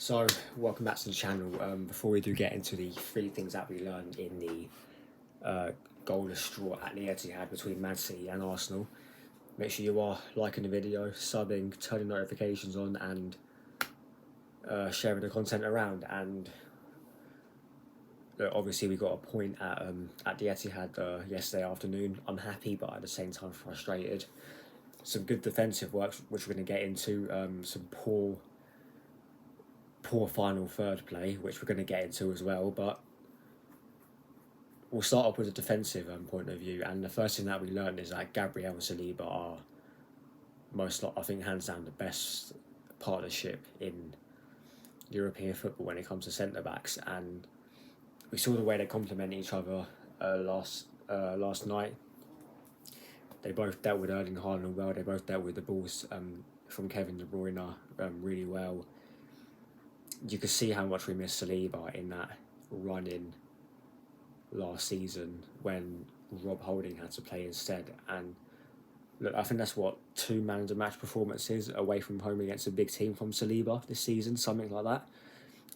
So, welcome back to the channel. Before we do get into the three things that we learned in the goalless draw at the Etihad between Man City and Arsenal, make sure you are liking the video, subbing, turning notifications on, and sharing the content around. And obviously, we got a point at the Etihad yesterday afternoon. I'm happy, but at the same time frustrated. Some good defensive work, which we're going to get into. Some poor final third play, which we're going to get into as well. But we'll start off with a defensive point of view. And the first thing that we learned is that Gabriel and Saliba are I think, hands down the best partnership in European football when it comes to centre backs. And we saw the way they complement each other last night. They both dealt with Erling Haaland well. They both dealt with the balls from Kevin De Bruyne really well. You could see how much we missed Saliba in that run-in last season when Rob Holding had to play instead. And look, I think that's what 2 man of the match performances away from home against a big team from Saliba this season, something like that.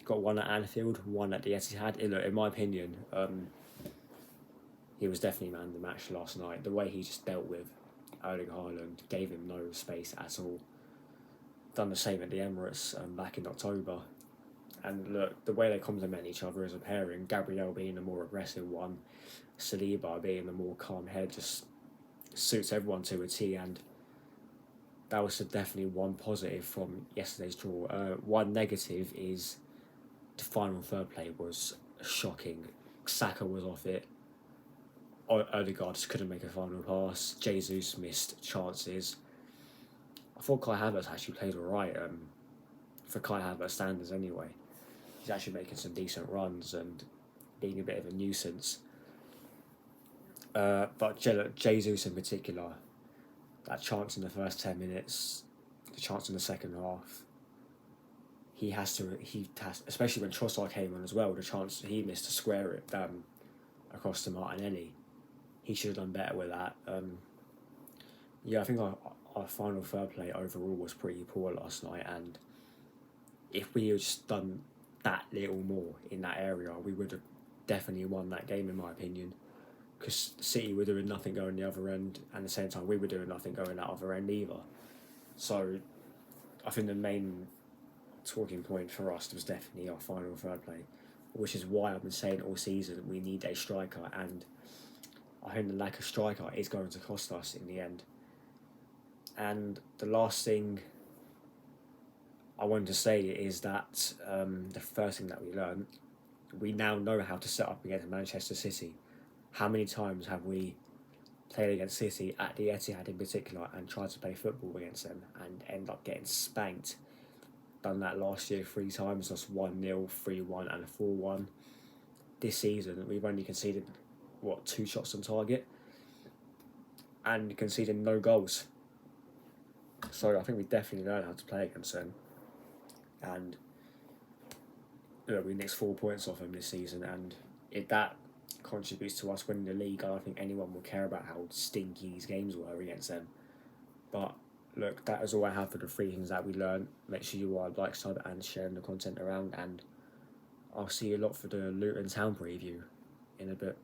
Got one at Anfield, one at the Etihad. In my opinion, he was definitely man of the match last night. The way he just dealt with Erling Haaland, gave him no space at all. Done the same at the Emirates back in October. And look, the way they complement each other as a pairing, Gabriel being the more aggressive one, Saliba being the more calm head, just suits everyone to a T. And that was definitely one positive from yesterday's draw. One negative is the final third play was shocking. Saka was off it. Odegaard just couldn't make a final pass. Jesus missed chances. I thought Kai Havertz actually played alright, for Kai Havertz standards anyway. He's actually making some decent runs and being a bit of a nuisance. But Jesus in particular, that chance in the first 10 minutes, the chance in the second half, he has, especially when Trossard came on as well, the chance he missed to square it across to Martinelli. He should have done better with that. I think our final third play overall was pretty poor last night, and if we had just done that little more in that area, we would have definitely won that game, in my opinion, because City were doing nothing going the other end, and at the same time we were doing nothing going that other end either. So I think the main talking point for us was definitely our final third play, which is why I've been saying all season we need a striker, and I think the lack of striker is going to cost us in the end. And the last thing I wanted to say is that the first thing that we learned, we now know how to set up against Manchester City. How many times have we played against City at the Etihad in particular and tried to play football against them and end up getting spanked? Done that last year 3 times, lost 1-0, 3-1 and 4-1. This season we've only conceded 2 shots on target and conceded no goals. So I think we definitely learned how to play against them. And we nicked 4 points off them this season, and if that contributes to us winning the league, I don't think anyone will care about how stinky these games were against them. But look, that is all I have for the 3 things that we learned. Make sure you are like, sub and sharing the content around, and I'll see you a lot for the Luton Town preview in a bit.